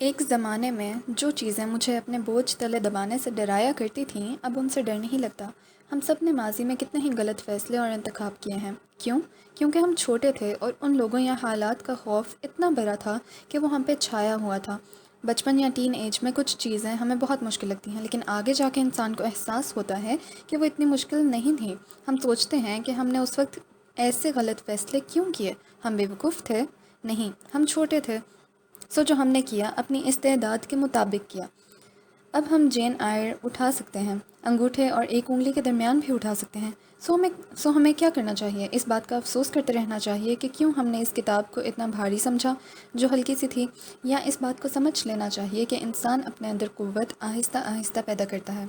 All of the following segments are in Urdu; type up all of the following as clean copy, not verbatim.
ایک زمانے میں جو چیزیں مجھے اپنے بوجھ تلے دبانے سے ڈرایا کرتی تھیں اب ان سے ڈر نہیں لگتا۔ ہم سب نے ماضی میں کتنے ہی غلط فیصلے اور انتخاب کیے ہیں۔ کیوں؟ کیونکہ ہم چھوٹے تھے اور ان لوگوں یا حالات کا خوف اتنا بڑا تھا کہ وہ ہم پہ چھایا ہوا تھا۔ بچپن یا ٹین ایج میں کچھ چیزیں ہمیں بہت مشکل لگتی ہیں، لیکن آگے جا کے انسان کو احساس ہوتا ہے کہ وہ اتنی مشکل نہیں تھیں۔ ہم سوچتے ہیں کہ ہم نے اس وقت ایسے غلط فیصلے کیوں کیے؟ ہم بیوقوف تھے؟ نہیں، ہم چھوٹے تھے۔ جو ہم نے کیا اپنی استعداد کے مطابق کیا۔ اب ہم جین آئر اٹھا سکتے ہیں، انگوٹھے اور ایک انگلی کے درمیان بھی اٹھا سکتے ہیں۔ ہمیں کیا کرنا چاہیے؟ اس بات کا افسوس کرتے رہنا چاہیے کہ کیوں ہم نے اس کتاب کو اتنا بھاری سمجھا جو ہلکی سی تھی، یا اس بات کو سمجھ لینا چاہیے کہ انسان اپنے اندر قوت آہستہ آہستہ پیدا کرتا ہے۔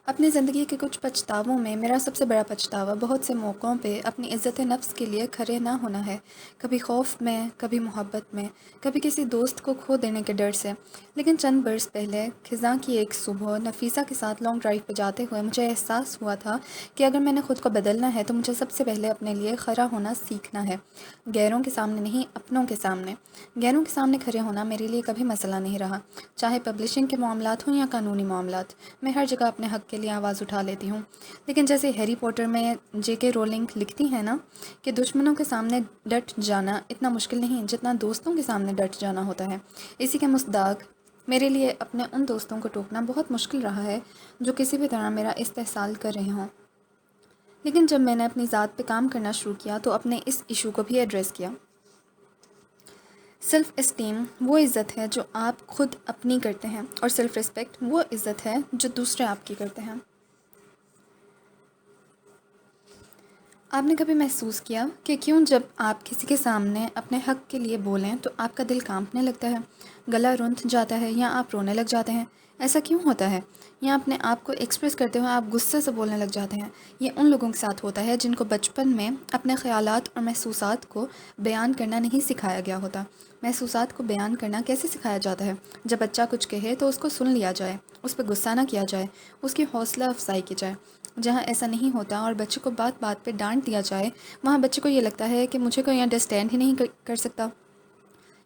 اپنی زندگی کے کچھ پچھتاووں میں میرا سب سے بڑا پچھتاوا بہت سے موقعوں پہ اپنی عزت نفس کے لیے کھڑے نہ ہونا ہے، کبھی خوف میں، کبھی محبت میں، کبھی کسی دوست کو کھو دینے کے ڈر سے۔ لیکن چند برس پہلے خزاں کی ایک صبح نفیسہ کے ساتھ لانگ ڈرائیو پہ جاتے ہوئے مجھے احساس ہوا تھا کہ اگر میں نے خود کو بدلنا ہے تو مجھے سب سے پہلے اپنے لیے کھڑا ہونا سیکھنا ہے، غیروں کے سامنے نہیں، اپنوں کے سامنے۔ غیروں کے سامنے کھڑے ہونا میرے لیے کبھی مسئلہ نہیں رہا، چاہے پبلشنگ کے معاملات ہوں یا قانونی معاملات، میں ہر جگہ اپنے حق کے لیے آواز اٹھا لیتی ہوں۔ لیکن جیسے ہیری پوٹر میں جے کے رولنگ لکھتی ہیں نا کہ دشمنوں کے سامنے ڈٹ جانا اتنا مشکل نہیں جتنا دوستوں کے سامنے ڈٹ جانا ہوتا ہے، اسی کے مصداق میرے لیے اپنے ان دوستوں کو ٹوکنا بہت مشکل رہا ہے جو کسی بھی طرح میرا استحصال کر رہے ہوں۔ لیکن جب میں نے اپنی ذات پہ کام کرنا شروع کیا تو اپنے اس ایشو کو بھی ایڈریس کیا۔ سیلف اسٹیم وہ عزت ہے جو آپ خود اپنی کرتے ہیں، اور سیلف ریسپیکٹ وہ عزت ہے جو دوسرے آپ کی کرتے ہیں۔ آپ نے کبھی محسوس کیا کہ کیوں جب آپ کسی کے سامنے اپنے حق کے لیے بولیں تو آپ کا دل کانپنے لگتا ہے، گلا رونت جاتا ہے یا آپ رونے لگ جاتے ہیں؟ ایسا کیوں ہوتا ہے؟ یا اپنے آپ کو ایکسپریس کرتے ہوئے آپ غصے سے بولنے لگ جاتے ہیں؟ یہ ان لوگوں کے ساتھ ہوتا ہے جن کو بچپن میں اپنے خیالات اور محسوسات کو بیان کرنا نہیں سکھایا گیا ہوتا۔ محسوسات کو بیان کرنا کیسے سکھایا جاتا ہے؟ جب بچہ کچھ کہے تو اس کو سن لیا جائے، اس پہ غصہ نہ کیا جائے، اس کی حوصلہ افزائی کی جائے۔ جہاں ایسا نہیں ہوتا اور بچے کو بات بات پہ ڈانٹ دیا جائے، وہاں بچے کو یہ لگتا ہے کہ مجھے کوئی انڈرسٹینڈ ہی نہیں کر سکتا۔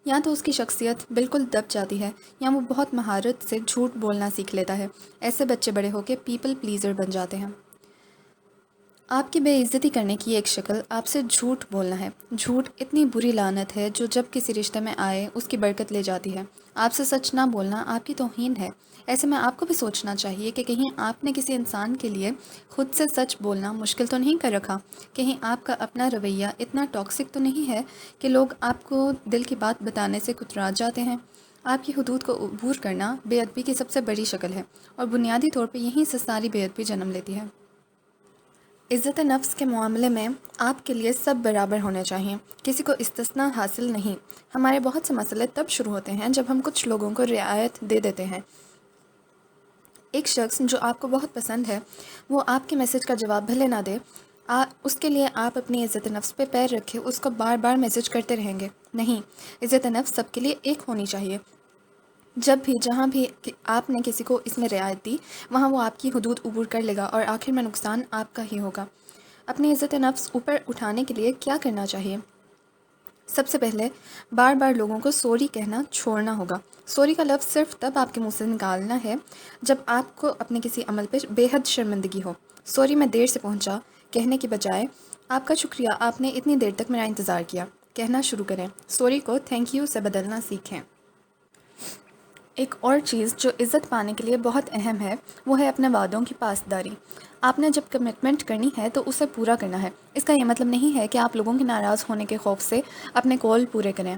یا تو اس کی شخصیت بالکل دب جاتی ہے یا وہ بہت مہارت سے جھوٹ بولنا سیکھ لیتا ہے۔ ایسے بچے بڑے ہو کے پیپل پلیزر بن جاتے ہیں۔ آپ کی بے عزتی کرنے کی ایک شکل آپ سے جھوٹ بولنا ہے۔ جھوٹ اتنی بری لعنت ہے جو جب کسی رشتے میں آئے اس کی برکت لے جاتی ہے۔ آپ سے سچ نہ بولنا آپ کی توہین ہے۔ ایسے میں آپ کو بھی سوچنا چاہیے کہ کہیں آپ نے کسی انسان کے لیے خود سے سچ بولنا مشکل تو نہیں کر رکھا؟ کہیں آپ کا اپنا رویہ اتنا ٹاکسک تو نہیں ہے کہ لوگ آپ کو دل کی بات بتانے سے کترا جاتے ہیں؟ آپ کی حدود کو عبور کرنا بے ادبی کی سب سے بڑی شکل ہے، اور بنیادی طور پہ یہیں سے ساری بے ادبی جنم لیتی ہے۔ عزت نفس کے معاملے میں آپ کے لیے سب برابر ہونے چاہیے، کسی کو استثناء حاصل نہیں۔ ہمارے بہت سے مسئلے تب شروع ہوتے ہیں جب ہم کچھ لوگوں کو رعایت دے دیتے ہیں۔ ایک شخص جو آپ کو بہت پسند ہے وہ آپ کے میسج کا جواب بھلے نہ دے، اس کے لیے آپ اپنی عزت نفس پہ پیر رکھے اس کو بار بار میسج کرتے رہیں گے؟ نہیں، عزت نفس سب کے لیے ایک ہونی چاہیے۔ جب بھی جہاں بھی آپ نے کسی کو اس میں رعایت دی وہاں وہ آپ کی حدود عبور کر لے گا اور آخر میں نقصان آپ کا ہی ہوگا۔ اپنی عزت نفس اوپر اٹھانے کے لیے کیا کرنا چاہیے؟ سب سے پہلے بار بار لوگوں کو سوری کہنا چھوڑنا ہوگا۔ سوری کا لفظ صرف تب آپ کے منہ سے نکالنا ہے جب آپ کو اپنے کسی عمل پہ بے حد شرمندگی ہو۔ سوری میں دیر سے پہنچا کہنے کی بجائے آپ کا شکریہ، آپ نے اتنی دیر تک میرا انتظار کیا، کہنا شروع کریں۔ سوری کو تھینک یو سے بدلنا سیکھیں۔ ایک اور چیز جو عزت پانے کے لیے بہت اہم ہے وہ ہے اپنے وعدوں کی پاسداری۔ آپ نے جب کمٹمنٹ کرنی ہے تو اسے پورا کرنا ہے۔ اس کا یہ مطلب نہیں ہے کہ آپ لوگوں کے ناراض ہونے کے خوف سے اپنے کال پورے کریں،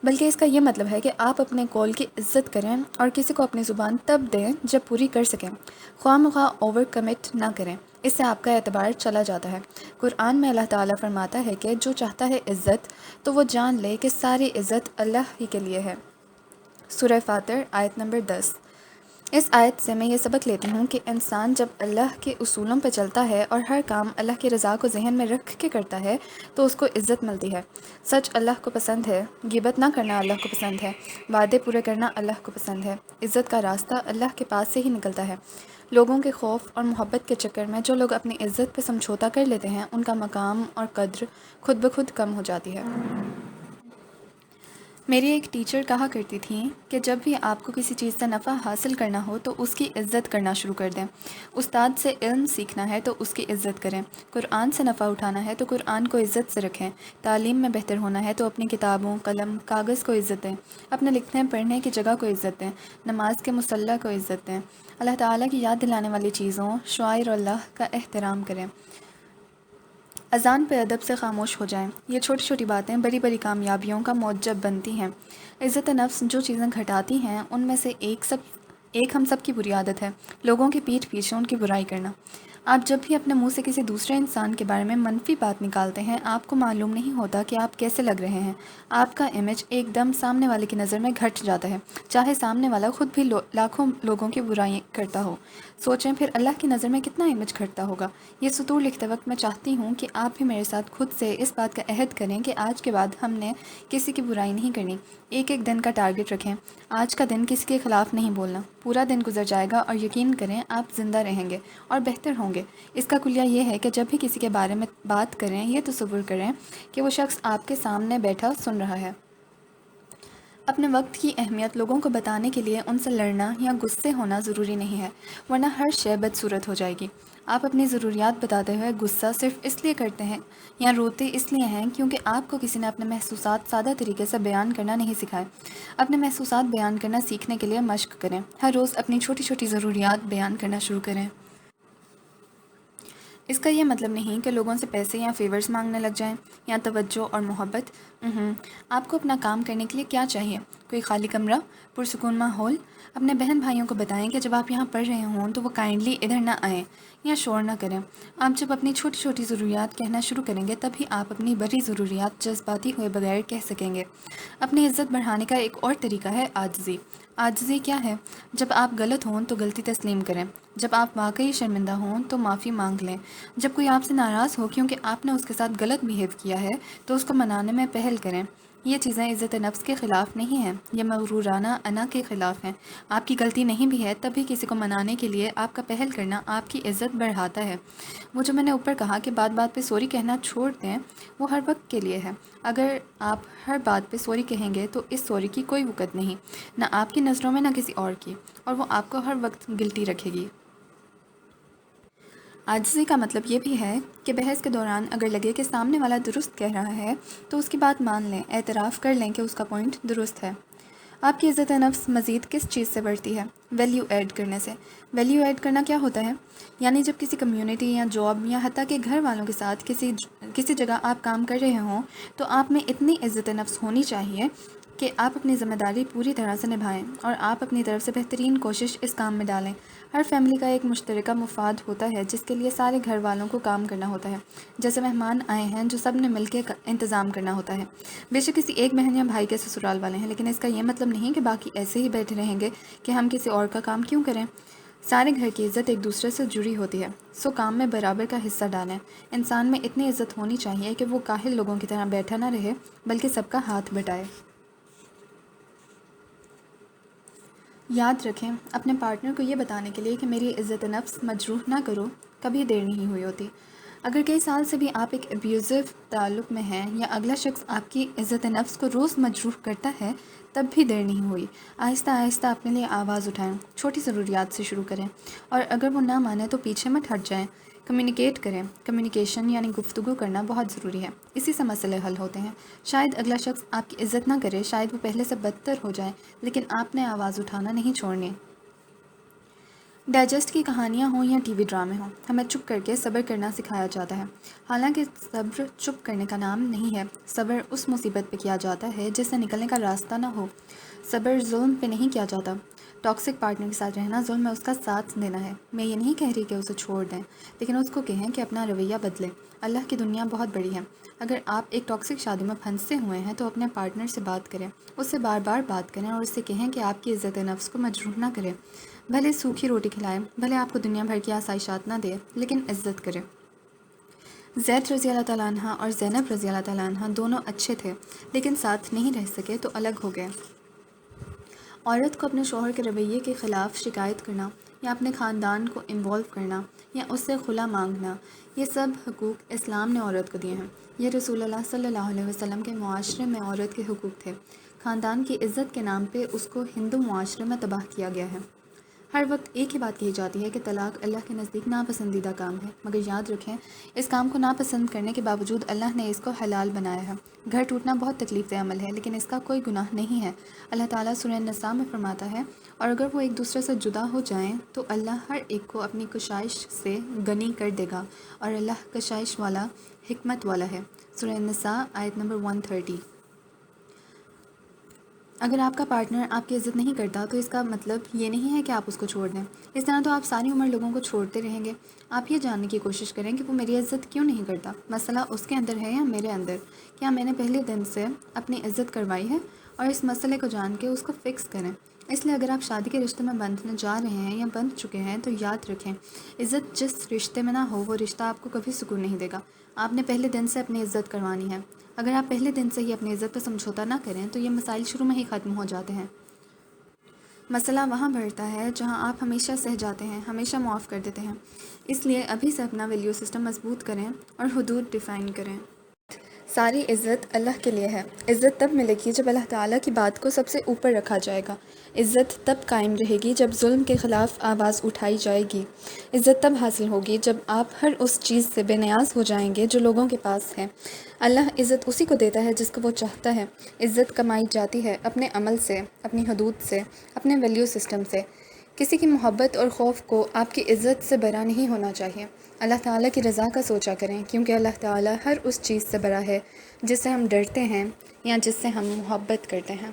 بلکہ اس کا یہ مطلب ہے کہ آپ اپنے کال کی عزت کریں اور کسی کو اپنی زبان تب دیں جب پوری کر سکیں۔ خواہ مخواہ اوور کمٹ نہ کریں، اس سے آپ کا اعتبار چلا جاتا ہے۔ قرآن میں اللہ تعالیٰ فرماتا ہے کہ جو چاہتا ہے عزت تو وہ جان لے کہ ساری عزت اللہ ہی کے لیے ہے۔ سورہ فاطر آیت نمبر 10۔ اس آیت سے میں یہ سبق لیتی ہوں کہ انسان جب اللہ کے اصولوں پہ چلتا ہے اور ہر کام اللہ کی رضا کو ذہن میں رکھ کے کرتا ہے تو اس کو عزت ملتی ہے۔ سچ اللہ کو پسند ہے، غیبت نہ کرنا اللہ کو پسند ہے، وعدے پورے کرنا اللہ کو پسند ہے۔ عزت کا راستہ اللہ کے پاس سے ہی نکلتا ہے۔ لوگوں کے خوف اور محبت کے چکر میں جو لوگ اپنی عزت پہ سمجھوتا کر لیتے ہیں ان کا مقام اور قدر خود بخود کم ہو جاتی ہے۔ میری ایک ٹیچر کہا کرتی تھیں کہ جب بھی آپ کو کسی چیز سے نفع حاصل کرنا ہو تو اس کی عزت کرنا شروع کر دیں۔ استاد سے علم سیکھنا ہے تو اس کی عزت کریں، قرآن سے نفع اٹھانا ہے تو قرآن کو عزت سے رکھیں، تعلیم میں بہتر ہونا ہے تو اپنی کتابوں، قلم، کاغذ کو عزت دیں، اپنے لکھنے پڑھنے کی جگہ کو عزت دیں، نماز کے مصلی کو عزت دیں، اللہ تعالیٰ کی یاد دلانے والی چیزوں، شعائر اللہ کا احترام کریں، اذان پہ ادب سے خاموش ہو جائیں۔ یہ چھوٹی چھوٹی باتیں بڑی بڑی کامیابیوں کا موجب بنتی ہیں۔ عزت نفس جو چیزیں گھٹاتی ہیں ان میں سے ایک ہم سب کی بری عادت ہے، لوگوں کی پیٹھ پیچھے ان کی برائی کرنا۔ آپ جب بھی اپنے منہ سے کسی دوسرے انسان کے بارے میں منفی بات نکالتے ہیں، آپ کو معلوم نہیں ہوتا کہ آپ کیسے لگ رہے ہیں۔ آپ کا امیج ایک دم سامنے والے کی نظر میں گھٹ جاتا ہے، چاہے سامنے والا خود بھی لاکھوں لوگوں کی برائی کرتا ہو۔ سوچیں پھر اللہ کی نظر میں کتنا امیج گھٹتا ہوگا۔ یہ سطور لکھتے وقت میں چاہتی ہوں کہ آپ بھی میرے ساتھ خود سے اس بات کا عہد کریں کہ آج کے بعد ہم نے کسی کی برائی نہیں کرنی۔ ایک ایک دن کا ٹارگٹ رکھیں، آج کا دن کسی کے خلاف نہیں بولنا۔ پورا دن گزر جائے گا اور یقین کریں آپ زندہ رہیں گے اور بہتر ہوں گے۔ اس کا کلیہ یہ ہے کہ جب بھی کسی کے بارے میں بات کریں یہ تصور کریں کہ وہ شخص آپ کے سامنے بیٹھا سن رہا ہے۔ اپنے وقت کی اہمیت لوگوں کو بتانے کے لیے ان سے لڑنا یا غصے ہونا ضروری نہیں ہے، ورنہ ہر شے بدصورت ہو جائے گی۔ آپ اپنی ضروریات بتاتے ہوئے غصہ صرف اس لیے کرتے ہیں یا روتے اس لیے ہیں کیونکہ آپ کو کسی نے اپنے محسوسات سادہ طریقے سے بیان کرنا نہیں سکھائے۔ اپنے محسوسات بیان کرنا سیکھنے کے لیے مشق کریں، ہر روز اپنی چھوٹی چھوٹی ضروریات بیان کرنا شروع کریں۔ اس کا یہ مطلب نہیں کہ لوگوں سے پیسے یا فیورز مانگنے لگ جائیں یا توجہ اور محبت۔ آپ کو اپنا کام کرنے کے لیے کیا چاہیے؟ کوئی خالی کمرہ، پرسکون ماحول۔ اپنے بہن بھائیوں کو بتائیں کہ جب آپ یہاں پڑھ رہے ہوں تو وہ کائنڈلی ادھر نہ آئیں یا شور نہ کریں۔ آپ جب اپنی چھوٹی چھوٹی ضروریات کہنا شروع کریں گے تبھی آپ اپنی بڑی ضروریات جذباتی ہوئے بغیر کہہ سکیں گے۔ اپنی عزت بڑھانے کا ایک اور طریقہ ہے عاجزی۔ عاجزی کیا ہے؟ جب آپ غلط ہوں تو غلطی تسلیم کریں، جب آپ واقعی شرمندہ ہوں تو معافی مانگ لیں، جب کوئی آپ سے ناراض ہو کیونکہ آپ نے اس کے ساتھ غلط بیہیو کیا ہے تو اس کو منانے میں پہل کریں۔ یہ چیزیں عزت نفس کے خلاف نہیں ہیں، یہ مغرورانہ انا کے خلاف ہیں۔ آپ کی غلطی نہیں بھی ہے تب بھی کسی کو منانے کے لیے آپ کا پہل کرنا آپ کی عزت بڑھاتا ہے۔ وہ جو میں نے اوپر کہا کہ بات بات پہ سوری کہنا چھوڑ دیں، وہ ہر وقت کے لیے ہے۔ اگر آپ ہر بات پہ سوری کہیں گے تو اس سوری کی کوئی وقت نہیں، نہ آپ کی نظروں میں نہ کسی اور کی، اور وہ آپ کو ہر وقت گلٹی رکھے گی۔ عاجزی کا مطلب یہ بھی ہے کہ بحث کے دوران اگر لگے کہ سامنے والا درست کہہ رہا ہے تو اس کی بات مان لیں، اعتراف کر لیں کہ اس کا پوائنٹ درست ہے۔ آپ کی عزت نفس مزید کس چیز سے بڑھتی ہے؟ ویلیو ایڈ کرنے سے۔ ویلیو ایڈ کرنا کیا ہوتا ہے؟ یعنی جب کسی کمیونٹی یا جاب یا حتیٰ کہ گھر والوں کے ساتھ کسی جگہ آپ کام کر رہے ہوں تو آپ میں اتنی عزت نفس ہونی چاہیے کہ آپ اپنی ذمہ داری پوری طرح سے نبھائیں اور آپ اپنی طرف سے بہترین کوشش اس کام میں ڈالیں۔ ہر فیملی کا ایک مشترکہ مفاد ہوتا ہے جس کے لیے سارے گھر والوں کو کام کرنا ہوتا ہے۔ جیسے مہمان آئے ہیں جو سب نے مل کے انتظام کرنا ہوتا ہے۔ بے شک کسی ایک بہن یا بھائی کے سسرال والے ہیں، لیکن اس کا یہ مطلب نہیں کہ باقی ایسے ہی بیٹھے رہیں گے کہ ہم کسی اور کا کام کیوں کریں۔ سارے گھر کی عزت ایک دوسرے سے جڑی ہوتی ہے، سو کام میں برابر کا حصہ ڈالیں۔ انسان میں اتنی عزت ہونی چاہیے کہ وہ کاہل لوگوں کی طرح بیٹھا نہ رہے بلکہ سب کا ہاتھ بٹائے۔ یاد رکھیں، اپنے پارٹنر کو یہ بتانے کے لیے کہ میری عزت نفس مجروح نہ کرو، کبھی دیر نہیں ہوئی ہوتی۔ اگر کئی سال سے بھی آپ ایک ابیوزو تعلق میں ہیں یا اگلا شخص آپ کی عزت نفس کو روز مجروح کرتا ہے تب بھی دیر نہیں ہوئی۔ آہستہ آہستہ اپنے لیے آواز اٹھائیں، چھوٹی ضروریات سے شروع کریں، اور اگر وہ نہ مانے تو پیچھے مت ہٹ جائیں، کمیونیکیٹ کریں۔ کمیونیکیشن یعنی گفتگو کرنا بہت ضروری ہے، اسی سے مسئلے حل ہوتے ہیں۔ شاید اگلا شخص آپ کی عزت نہ کرے، شاید وہ پہلے سے بدتر ہو جائے، لیکن آپ نے آواز اٹھانا نہیں چھوڑنی۔ ڈائجسٹ کی کہانیاں ہوں یا ٹی وی ڈرامے ہوں، ہمیں چپ کر کے صبر کرنا سکھایا جاتا ہے۔ حالانکہ صبر چپ کرنے کا نام نہیں ہے، صبر اس مصیبت پہ کیا جاتا ہے جس سے نکلنے کا راستہ نہ ہو۔ صبر ظلم پہ نہیں کیا جاتا۔ ٹاکسک پارٹنر کے ساتھ رہنا ظلم ہے، اس کا ساتھ دینا ہے۔ میں یہ نہیں کہہ رہی کہ اسے چھوڑ دیں، لیکن اس کو کہیں کہ اپنا رویہ بدلے۔ اللہ کی دنیا بہت بڑی ہے۔ اگر آپ ایک ٹاکسک شادی میں پھنسے ہوئے ہیں تو اپنے پارٹنر سے بات کریں، اس سے بار بار بات کریں اور اس سے کہیں کہ آپ کی عزت نفس کو مجروح نہ کریں۔ بھلے سوکھی روٹی کھلائیں، بھلے آپ کو دنیا بھر کی آسائشات نہ دے، لیکن عزت کریں۔ زید رضی اللہ تعالیٰ عنہ اور زینب رضی اللہ تعالیٰ عنہ دونوں اچھے تھے لیکن ساتھ نہیں رہ سکے تو الگ ہو گئے۔ عورت کو اپنے شوہر کے رویے کے خلاف شکایت کرنا یا اپنے خاندان کو انوالو کرنا یا اس سے خلا مانگنا، یہ سب حقوق اسلام نے عورت کو دیے ہیں۔ یہ رسول اللہ صلی اللہ علیہ وسلم کے معاشرے میں عورت کے حقوق تھے۔ خاندان کی عزت کے نام پہ اس کو ہندو معاشرے میں تباہ کیا گیا ہے۔ ہر وقت ایک ہی بات کہی جاتی ہے کہ طلاق اللہ کے نزدیک ناپسندیدہ کام ہے، مگر یاد رکھیں اس کام کو ناپسند کرنے کے باوجود اللہ نے اس کو حلال بنایا ہے۔ گھر ٹوٹنا بہت تکلیف دہ عمل ہے، لیکن اس کا کوئی گناہ نہیں ہے۔ اللہ تعالیٰ سورہ النساء میں فرماتا ہے، اور اگر وہ ایک دوسرے سے جدا ہو جائیں تو اللہ ہر ایک کو اپنی کشائش سے غنی کر دے گا، اور اللہ کشائش والا حکمت والا ہے۔ سورہ النساء آیت نمبر 130۔ اگر آپ کا پارٹنر آپ کی عزت نہیں کرتا تو اس کا مطلب یہ نہیں ہے کہ آپ اس کو چھوڑ دیں۔ اس طرح تو آپ ساری عمر لوگوں کو چھوڑتے رہیں گے۔ آپ یہ جاننے کی کوشش کریں کہ وہ میری عزت کیوں نہیں کرتا۔ مسئلہ اس کے اندر ہے یا میرے اندر؟ کیا میں نے پہلے دن سے اپنی عزت کروائی ہے؟ اور اس مسئلے کو جان کے اس کو فکس کریں۔ اس لیے اگر آپ شادی کے رشتے میں بندھنے جا رہے ہیں یا بندھ چکے ہیں تو یاد رکھیں، عزت جس رشتے میں نہ ہو وہ رشتہ آپ کو کبھی سکون نہیں دے گا۔ آپ نے پہلے دن سے اپنی عزت کروانی ہے۔ اگر آپ پہلے دن سے ہی اپنی عزت پہ سمجھوتا نہ کریں تو یہ مسائل شروع میں ہی ختم ہو جاتے ہیں۔ مسئلہ وہاں بڑھتا ہے جہاں آپ ہمیشہ سہ جاتے ہیں، ہمیشہ معاف کر دیتے ہیں۔ اس لیے ابھی سے اپنا ویلیو سسٹم مضبوط کریں اور حدود ڈیفائن کریں۔ ساری عزت اللہ کے لیے ہے۔ عزت تب ملے گی جب اللہ تعالیٰ کی بات کو سب سے اوپر رکھا جائے گا۔ عزت تب قائم رہے گی جب ظلم کے خلاف آواز اٹھائی جائے گی۔ عزت تب حاصل ہوگی جب آپ ہر اس چیز سے بے نیاز ہو جائیں گے جو لوگوں کے پاس ہے۔ اللہ عزت اسی کو دیتا ہے جس کو وہ چاہتا ہے۔ عزت کمائی جاتی ہے اپنے عمل سے، اپنی حدود سے، اپنے ویلیو سسٹم سے۔ کسی کی محبت اور خوف کو آپ کی عزت سے بڑا نہیں ہونا چاہیے۔ اللہ تعالیٰ کی رضا کا سوچا کریں، کیونکہ اللہ تعالیٰ ہر اس چیز سے بڑا ہے جس سے ہم ڈرتے ہیں یا جس سے ہم محبت کرتے ہیں۔